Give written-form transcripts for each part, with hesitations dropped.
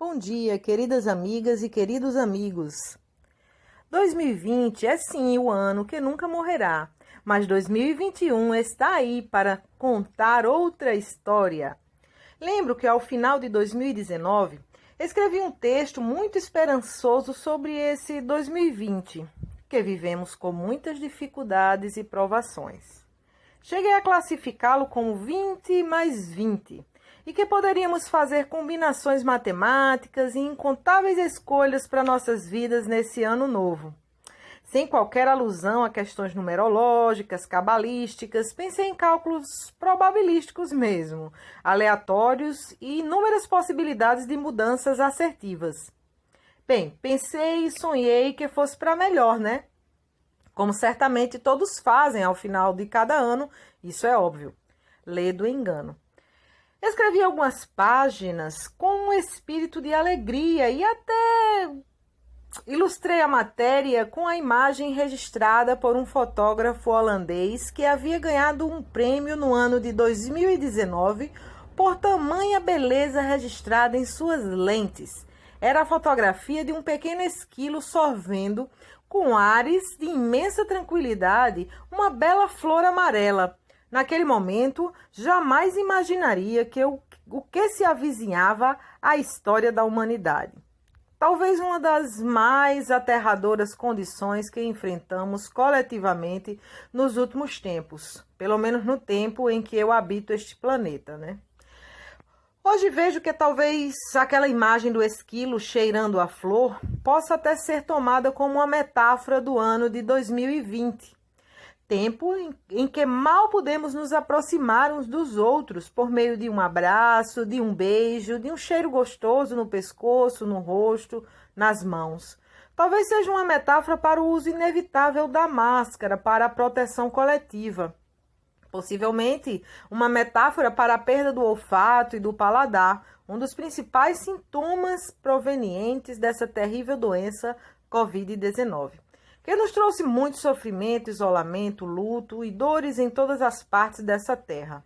Bom dia, queridas amigas e queridos amigos. 2020 é sim o ano que nunca morrerá, mas 2021 está aí para contar outra história. Lembro que ao final de 2019, escrevi um texto muito esperançoso sobre esse 2020, que vivemos com muitas dificuldades e provações. Cheguei a classificá-lo como 20 mais 20, e que poderíamos fazer combinações matemáticas e incontáveis escolhas para nossas vidas nesse ano novo. Sem qualquer alusão a questões numerológicas, cabalísticas, pensei em cálculos probabilísticos mesmo, aleatórios e inúmeras possibilidades de mudanças assertivas. Bem, pensei e sonhei que fosse para melhor, né? Como certamente todos fazem ao final de cada ano, isso é óbvio. Lê do engano. Escrevi algumas páginas com um espírito de alegria e até ilustrei a matéria com a imagem registrada por um fotógrafo holandês que havia ganhado um prêmio no ano de 2019 por tamanha beleza registrada em suas lentes. Era a fotografia de um pequeno esquilo sorvendo, com ares de imensa tranquilidade, uma bela flor amarela. Naquele momento, jamais imaginaria o que se avizinhava à história da humanidade. Talvez uma das mais aterradoras condições que enfrentamos coletivamente nos últimos tempos, pelo menos no tempo em que eu habito este planeta, né? Hoje vejo que talvez aquela imagem do esquilo cheirando a flor possa até ser tomada como uma metáfora do ano de 2020. Tempo em que mal podemos nos aproximar uns dos outros por meio de um abraço, de um beijo, de um cheiro gostoso no pescoço, no rosto, nas mãos. Talvez seja uma metáfora para o uso inevitável da máscara, para a proteção coletiva. Possivelmente uma metáfora para a perda do olfato e do paladar, um dos principais sintomas provenientes dessa terrível doença Covid-19. Que nos trouxe muito sofrimento, isolamento, luto e dores em todas as partes dessa terra.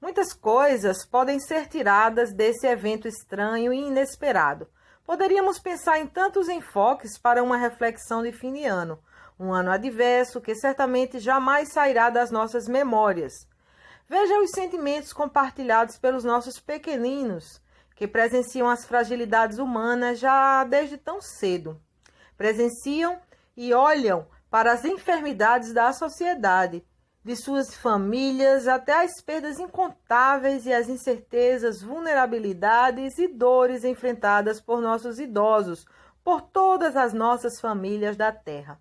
Muitas coisas podem ser tiradas desse evento estranho e inesperado. Poderíamos pensar em tantos enfoques para uma reflexão de fim de ano, um ano adverso que certamente jamais sairá das nossas memórias. Veja os sentimentos compartilhados pelos nossos pequeninos, que presenciam as fragilidades humanas já desde tão cedo. Presenciam e olham para as enfermidades da sociedade, de suas famílias até as perdas incontáveis e as incertezas, vulnerabilidades e dores enfrentadas por nossos idosos, por todas as nossas famílias da terra.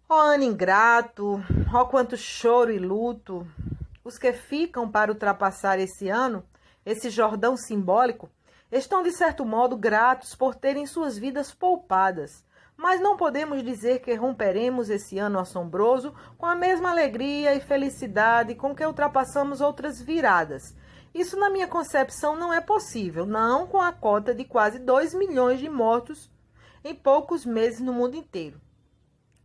Ó ano ingrato, ó quanto choro e luto! Os que ficam para ultrapassar esse ano, esse Jordão simbólico, estão de certo modo gratos por terem suas vidas poupadas. Mas não podemos dizer que romperemos esse ano assombroso com a mesma alegria e felicidade com que ultrapassamos outras viradas. Isso, na minha concepção, não é possível, não com a cota de quase 2 milhões de mortos em poucos meses no mundo inteiro.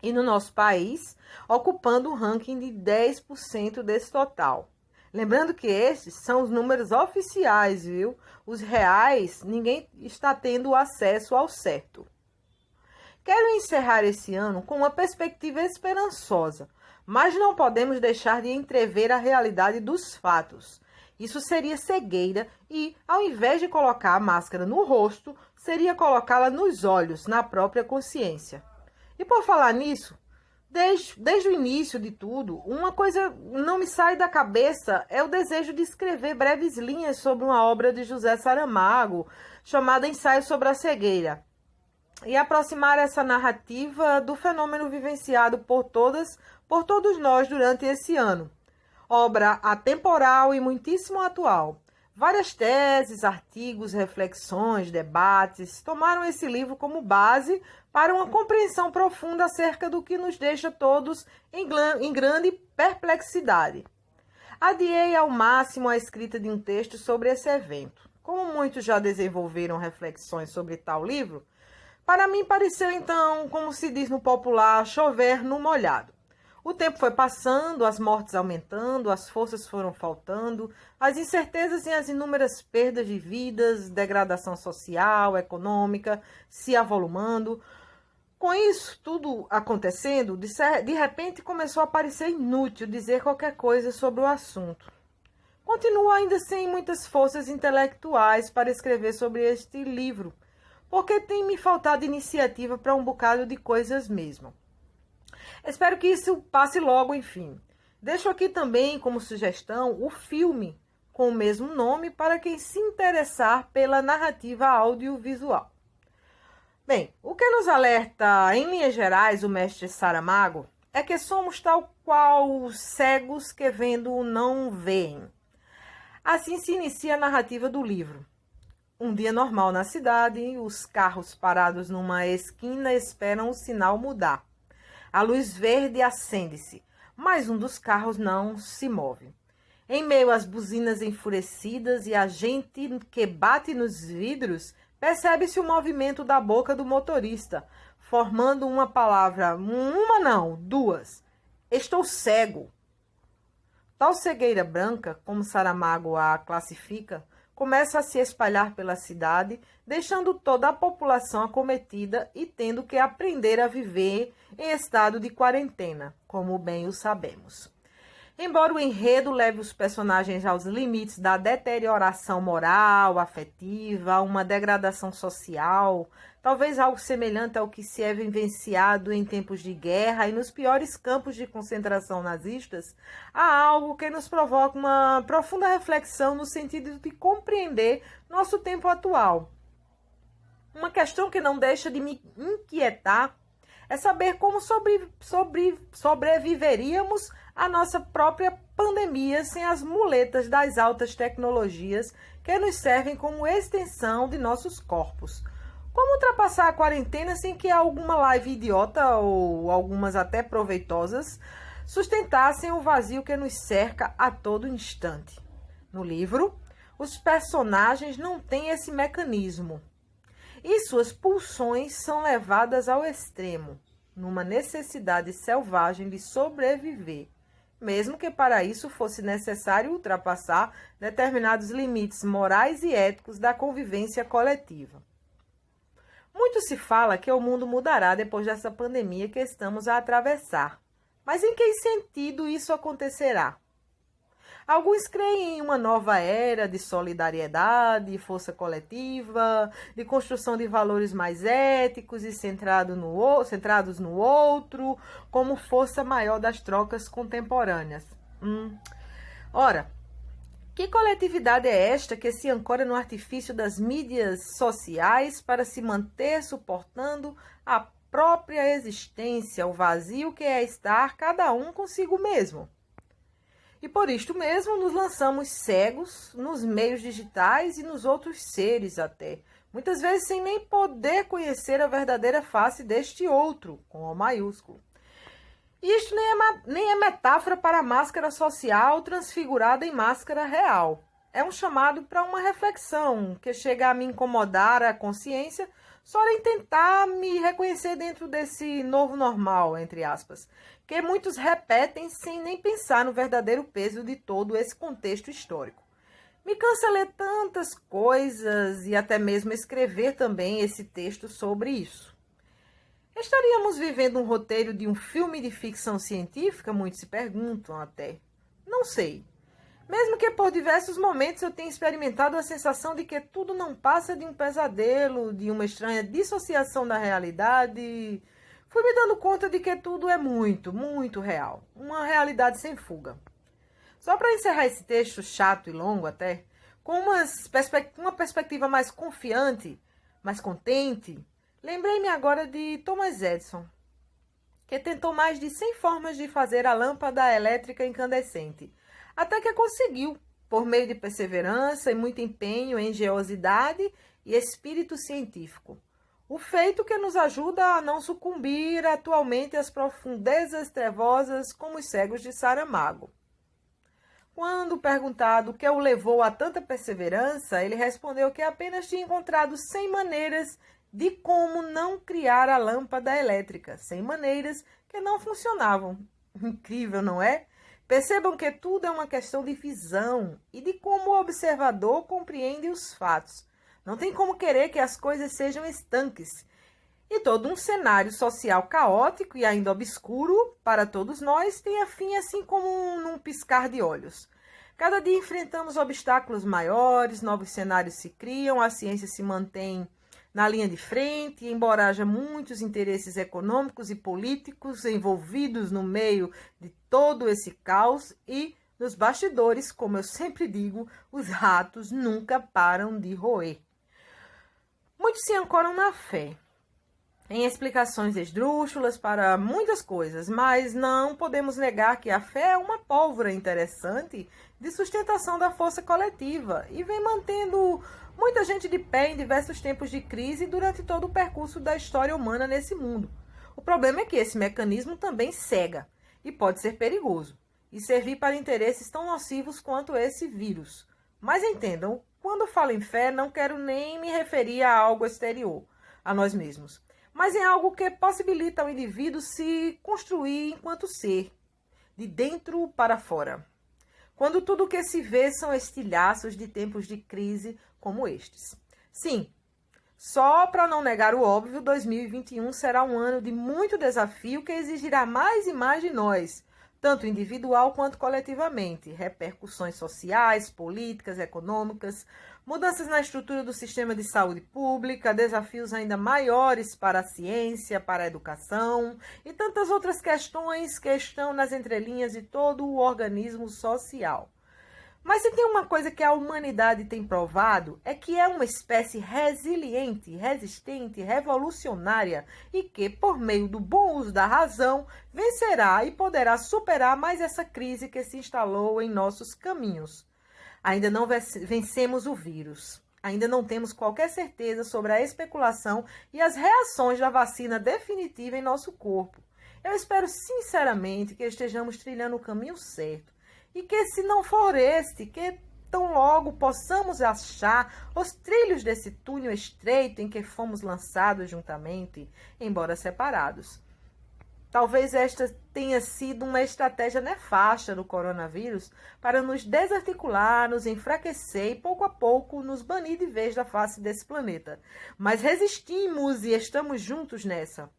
E no nosso país, ocupando o ranking de 10% desse total. Lembrando que esses são os números oficiais, viu? Os reais, ninguém está tendo acesso ao certo. Quero encerrar esse ano com uma perspectiva esperançosa, mas não podemos deixar de entrever a realidade dos fatos. Isso seria cegueira e, ao invés de colocar a máscara no rosto, seria colocá-la nos olhos, na própria consciência. E por falar nisso, desde o início de tudo, uma coisa não me sai da cabeça é o desejo de escrever breves linhas sobre uma obra de José Saramago, chamada Ensaio sobre a Cegueira, e aproximar essa narrativa do fenômeno vivenciado por todos nós durante esse ano. Obra atemporal e muitíssimo atual. Várias teses, artigos, reflexões, debates tomaram esse livro como base para uma compreensão profunda acerca do que nos deixa todos em grande perplexidade. Adiei ao máximo a escrita de um texto sobre esse evento. Como muitos já desenvolveram reflexões sobre tal livro, para mim pareceu então, como se diz no popular, chover no molhado. O tempo foi passando, as mortes aumentando, as forças foram faltando, as incertezas e as inúmeras perdas de vidas, degradação social, econômica, se avolumando. Com isso tudo acontecendo, de repente começou a parecer inútil dizer qualquer coisa sobre o assunto. Continuo ainda sem muitas forças intelectuais para escrever sobre este livro, porque tem me faltado iniciativa para um bocado de coisas mesmo. Espero que isso passe logo, enfim. Deixo aqui também como sugestão o filme com o mesmo nome para quem se interessar pela narrativa audiovisual. Bem, o que nos alerta em linhas gerais o mestre Saramago é que somos tal qual os cegos que vendo não veem. Assim se inicia a narrativa do livro. Um dia normal na cidade, os carros parados numa esquina esperam o sinal mudar. A luz verde acende-se, mas um dos carros não se move. Em meio às buzinas enfurecidas e a gente que bate nos vidros, percebe-se o movimento da boca do motorista, formando uma palavra, uma não, duas. Estou cego. Tal cegueira branca, como Saramago a classifica, começa a se espalhar pela cidade, deixando toda a população acometida e tendo que aprender a viver em estado de quarentena, como bem o sabemos. Embora o enredo leve os personagens aos limites da deterioração moral, afetiva, uma degradação social, talvez algo semelhante ao que se é vivenciado em tempos de guerra e nos piores campos de concentração nazistas, há algo que nos provoca uma profunda reflexão no sentido de compreender nosso tempo atual. Uma questão que não deixa de me inquietar é saber como sobreviveríamos à nossa própria pandemia sem as muletas das altas tecnologias que nos servem como extensão de nossos corpos. Como ultrapassar a quarentena sem que alguma live idiota ou algumas até proveitosas sustentassem o vazio que nos cerca a todo instante? No livro, os personagens não têm esse mecanismo e suas pulsões são levadas ao extremo, numa necessidade selvagem de sobreviver, mesmo que para isso fosse necessário ultrapassar determinados limites morais e éticos da convivência coletiva. Muito se fala que o mundo mudará depois dessa pandemia que estamos a atravessar. Mas em que sentido isso acontecerá? Alguns creem em uma nova era de solidariedade, força coletiva, de construção de valores mais éticos e centrados no outro, como força maior das trocas contemporâneas. Ora, que coletividade é esta que se ancora no artifício das mídias sociais para se manter suportando a própria existência, o vazio que é estar cada um consigo mesmo? E por isto mesmo nos lançamos cegos nos meios digitais e nos outros seres até, muitas vezes sem nem poder conhecer a verdadeira face deste outro, com O maiúsculo. E isto nem é metáfora para a máscara social transfigurada em máscara real. É um chamado para uma reflexão que chega a me incomodar a consciência só em tentar me reconhecer dentro desse novo normal, entre aspas, que muitos repetem sem nem pensar no verdadeiro peso de todo esse contexto histórico. Me cansa ler tantas coisas e até mesmo escrever também esse texto sobre isso. Estaríamos vivendo um roteiro de um filme de ficção científica? Muitos se perguntam até. Não sei. Mesmo que por diversos momentos eu tenha experimentado a sensação de que tudo não passa de um pesadelo, de uma estranha dissociação da realidade, fui me dando conta de que tudo é muito, muito real. Uma realidade sem fuga. Só para encerrar esse texto chato e longo até, com uma perspectiva mais confiante, mais contente, lembrei-me agora de Thomas Edison, que tentou mais de 100 formas de fazer a lâmpada elétrica incandescente, até que conseguiu, por meio de perseverança e muito empenho, engenhosidade e espírito científico. O feito que nos ajuda a não sucumbir atualmente às profundezas trevosas como os cegos de Saramago. Quando perguntado o que o levou a tanta perseverança, ele respondeu que apenas tinha encontrado 100 maneiras de como não criar a lâmpada elétrica, 100 maneiras que não funcionavam. Incrível, não é? Percebam que tudo é uma questão de visão e de como o observador compreende os fatos. Não tem como querer que as coisas sejam estanques. E todo um cenário social caótico e ainda obscuro para todos nós tem fim assim como num piscar de olhos. Cada dia enfrentamos obstáculos maiores, novos cenários se criam, a ciência se mantém na linha de frente, embora haja muitos interesses econômicos e políticos envolvidos no meio de todo esse caos e nos bastidores, como eu sempre digo, os ratos nunca param de roer. Muitos se ancoram na fé, em explicações esdrúxulas para muitas coisas, mas não podemos negar que a fé é uma pólvora interessante de sustentação da força coletiva e vem mantendo muita gente de pé em diversos tempos de crise durante todo o percurso da história humana nesse mundo. O problema é que esse mecanismo também cega e pode ser perigoso e servir para interesses tão nocivos quanto esse vírus. Mas entendam, quando falo em fé, não quero nem me referir a algo exterior, a nós mesmos, mas em algo que possibilita ao indivíduo se construir enquanto ser, de dentro para fora. Quando tudo o que se vê são estilhaços de tempos de crise como estes. Sim, só para não negar o óbvio, 2021 será um ano de muito desafio que exigirá mais e mais de nós, tanto individual quanto coletivamente, repercussões sociais, políticas, econômicas, mudanças na estrutura do sistema de saúde pública, desafios ainda maiores para a ciência, para a educação e tantas outras questões que estão nas entrelinhas de todo o organismo social. Mas se tem uma coisa que a humanidade tem provado, é que é uma espécie resiliente, resistente, revolucionária e que, por meio do bom uso da razão, vencerá e poderá superar mais essa crise que se instalou em nossos caminhos. Ainda não vencemos o vírus. Ainda não temos qualquer certeza sobre a especulação e as reações da vacina definitiva em nosso corpo. Eu espero sinceramente que estejamos trilhando o caminho certo. E que se não for este, que tão logo possamos achar os trilhos desse túnel estreito em que fomos lançados juntamente, embora separados. Talvez esta tenha sido uma estratégia nefasta do coronavírus para nos desarticular, nos enfraquecer e pouco a pouco nos banir de vez da face desse planeta. Mas resistimos e estamos juntos nessa.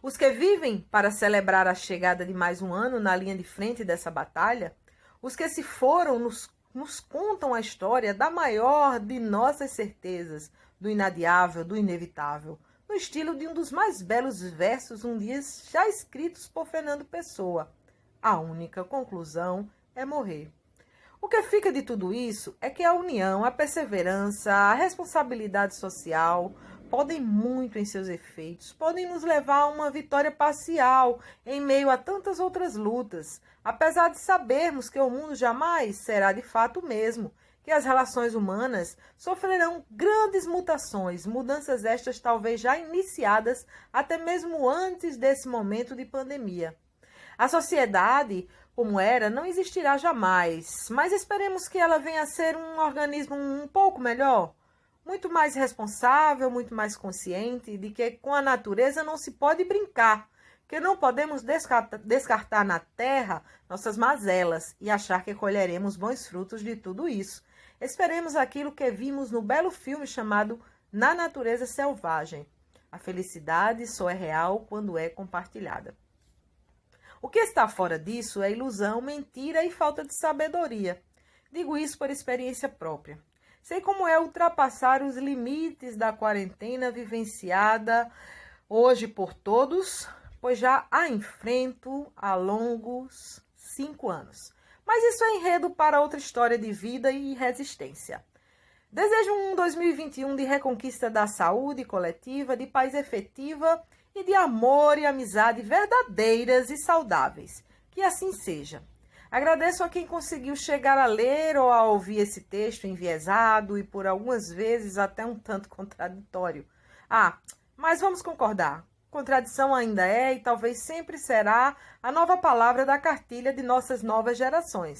Os que vivem para celebrar a chegada de mais um ano na linha de frente dessa batalha, os que se foram nos contam a história da maior de nossas certezas, do inadiável, do inevitável, no estilo de um dos mais belos versos um dia já escritos por Fernando Pessoa. A única conclusão é morrer. O que fica de tudo isso é que a união, a perseverança, a responsabilidade social podem muito em seus efeitos, podem nos levar a uma vitória parcial em meio a tantas outras lutas, apesar de sabermos que o mundo jamais será de fato o mesmo, que as relações humanas sofrerão grandes mutações, mudanças estas talvez já iniciadas até mesmo antes desse momento de pandemia. A sociedade, como era, não existirá jamais, mas esperemos que ela venha a ser um organismo um pouco melhor, muito mais responsável, muito mais consciente de que com a natureza não se pode brincar, que não podemos descartar na terra nossas mazelas e achar que colheremos bons frutos de tudo isso. Esperemos aquilo que vimos no belo filme chamado Na Natureza Selvagem. A felicidade só é real quando é compartilhada. O que está fora disso é ilusão, mentira e falta de sabedoria. Digo isso por experiência própria. Sei como é ultrapassar os limites da quarentena vivenciada hoje por todos, pois já a enfrento há longos 5 anos. Mas isso é enredo para outra história de vida e resistência. Desejo um 2021 de reconquista da saúde coletiva, de paz efetiva e de amor e amizade verdadeiras e saudáveis. Que assim seja. Agradeço a quem conseguiu chegar a ler ou a ouvir esse texto enviesado e por algumas vezes até um tanto contraditório. Mas vamos concordar. Contradição ainda é e talvez sempre será a nova palavra da cartilha de nossas novas gerações.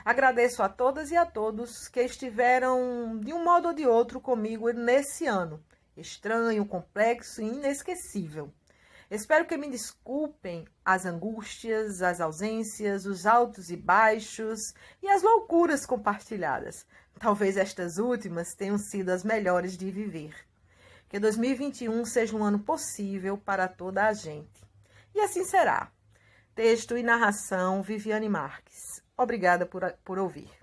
Agradeço a todas e a todos que estiveram de um modo ou de outro comigo nesse ano. Estranho, complexo e inesquecível. Espero que me desculpem as angústias, as ausências, os altos e baixos e as loucuras compartilhadas. Talvez estas últimas tenham sido as melhores de viver. Que 2021 seja um ano possível para toda a gente. E assim será. Texto e narração, Viviane Marques. Obrigada por ouvir.